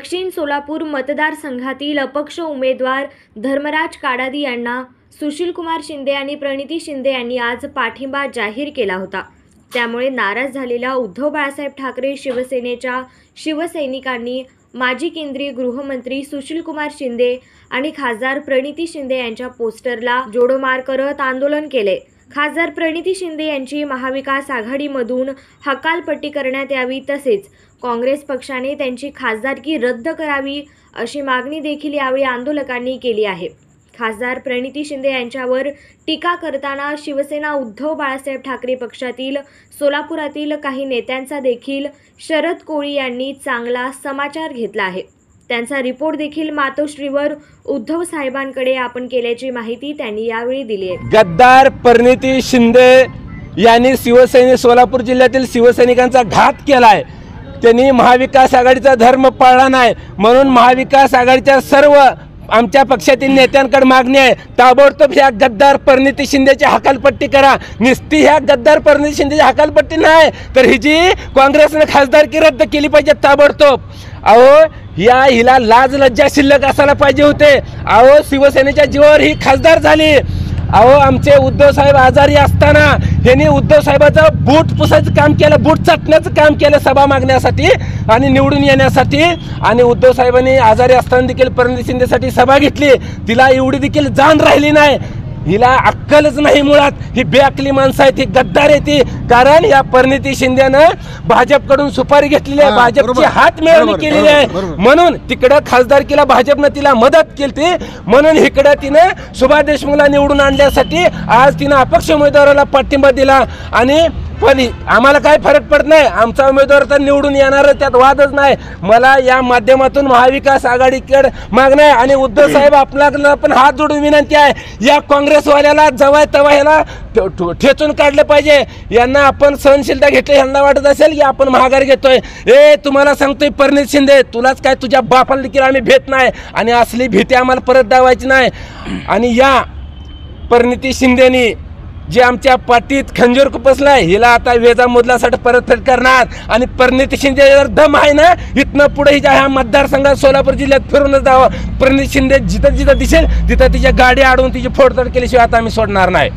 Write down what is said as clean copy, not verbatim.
दक्षिण सोलापूर मतदारसंघातील अपक्ष उमेदवार धर्मराज काडादी यांना सुशीलकुमार शिंदे आणि प्रणिती शिंदे यांनी आज पाठिंबा जाहीर केला होता। त्यामुळे नाराज झालेल्या उद्धव बाळासाहेब ठाकरे शिवसेनेच्या शिवसैनिकांनी माजी केंद्रीय गृहमंत्री सुशीलकुमार शिंदे आणि खासदार प्रणिती शिंदे यांच्या पोस्टरला जोडमार करत आंदोलन केले। खासदार प्रणिती शिंदे यांची महाविकास आघाडीमधून हकालपट्टी करण्यात यावी, तसेच काँग्रेस पक्षाने त्यांची खासदारकी रद्द करावी अशी मागणी देखील यावेळी आंदोलकांनी केली आहे। खासदार प्रणिती शिंदे यांच्यावर टीका करताना शिवसेना उद्धव बाळासाहेब ठाकरे पक्षातील सोलापुरातील काही नेत्यांचा देखील शरद कोळी यांनी चांगला समाचार घेतला आहे। त्यांचा रिपोर्ट देखील मातोश्रीवर उद्धव साहेबांकडे आपण केल्याची माहिती त्यांनी यावेळी दिली आहे। गद्दार प्रणिती शिंदे यांनी सोलापूर जिल्ह्यातील शिवसैनिकांचा घात केलाय। त्यांनी महाविकास आघाडीचा धर्म पाळला नाही, म्हणून महाविकास आघाडीच्या सर्व आमच्या पक्षातील नेत्यांकडे मागणी आहे, ताबडतोब ह्या गद्दार प्रणिती शिंदेची हकालपट्टी करा। नुसती ह्या गद्दार प्रणिती शिंदेची हकालपट्टी नाही तर ही जी काँग्रेसने खासदारकी रद्द केली पाहिजे ताबडतोब। अहो हिला लाज लज्जा शिल्लक असायला पाहिजे होते। अहो शिवसेनेच्या जीवावर ही खासदार झाली। अहो आमचे उद्धव साहेब आजारी असताना यांनी उद्धव साहेबाचं बूट पुसायचं काम केलं, बूट चाटण्याचं काम केलं सभा मागण्यासाठी आणि निवडून येण्यासाठी। आणि उद्धव साहेबांनी आजारी असताना देखील प्रणिती शिंदेसाठी सभा घेतली, तिला एवढी देखील जाण राहिली नाही। हिला अक्कलच नाही, मुळात ही बेअक्कली माणसं आहेत, ही गद्दार आहे ती। कारण या प्रणिती शिंदेनं भाजपकडून सुपारी घेतलेली आहे, भाजपची हात मिळवणी केलेली आहे, म्हणून तिकडं खासदारकीला भाजपनं तिला मदत केली, म्हणून इकडं तिनं सुभाष देशमुखला निवडून आणण्यासाठी आज तिनं अपक्ष उमेदवाराला पाठिंबा दिला। आणि पण आम्हाला काय फरक पडत नाही, आमचा उमेदवार तर निवडून येणार, त्यात वादच नाही। मला या माध्यमातून महाविकास आघाडीकडे मागणं आहे आणि उद्धव साहेब आपल्याला पण हात जोडून विनंती आहे, या काँग्रेसवाल्याला जवळ तवा ह्याला ठेचून काढलं पाहिजे। यांना आपण सहनशीलता घेतली, यांना वाटत असेल की आपण महागारी घेतोय। तुम्हाला सांगतोय प्रणिती शिंदे, तुलाच काय तुझ्या बापाला देखील आम्ही भेट नाही आणि असली भीती आम्हाला परत दावायची नाही। आणि या प्रणिती शिंदेनी जे आमच्या पाठीत खंजीर खुपसलाय, हिला आता वेजा मुदलासाठी परतफेड करणार। आणि प्रणिती शिंदे जर दम आहे ना, इथनं पुढे हिच्या ह्या मतदारसंघात सोलापूर जिल्ह्यात फिरूनच जावं। प्रणिती शिंदे जिथं जिथं दिसेल तिथं तिच्या गाडी अडवून तिची फोडतोड केल्याशिवाय आता आम्ही सोडणार नाही।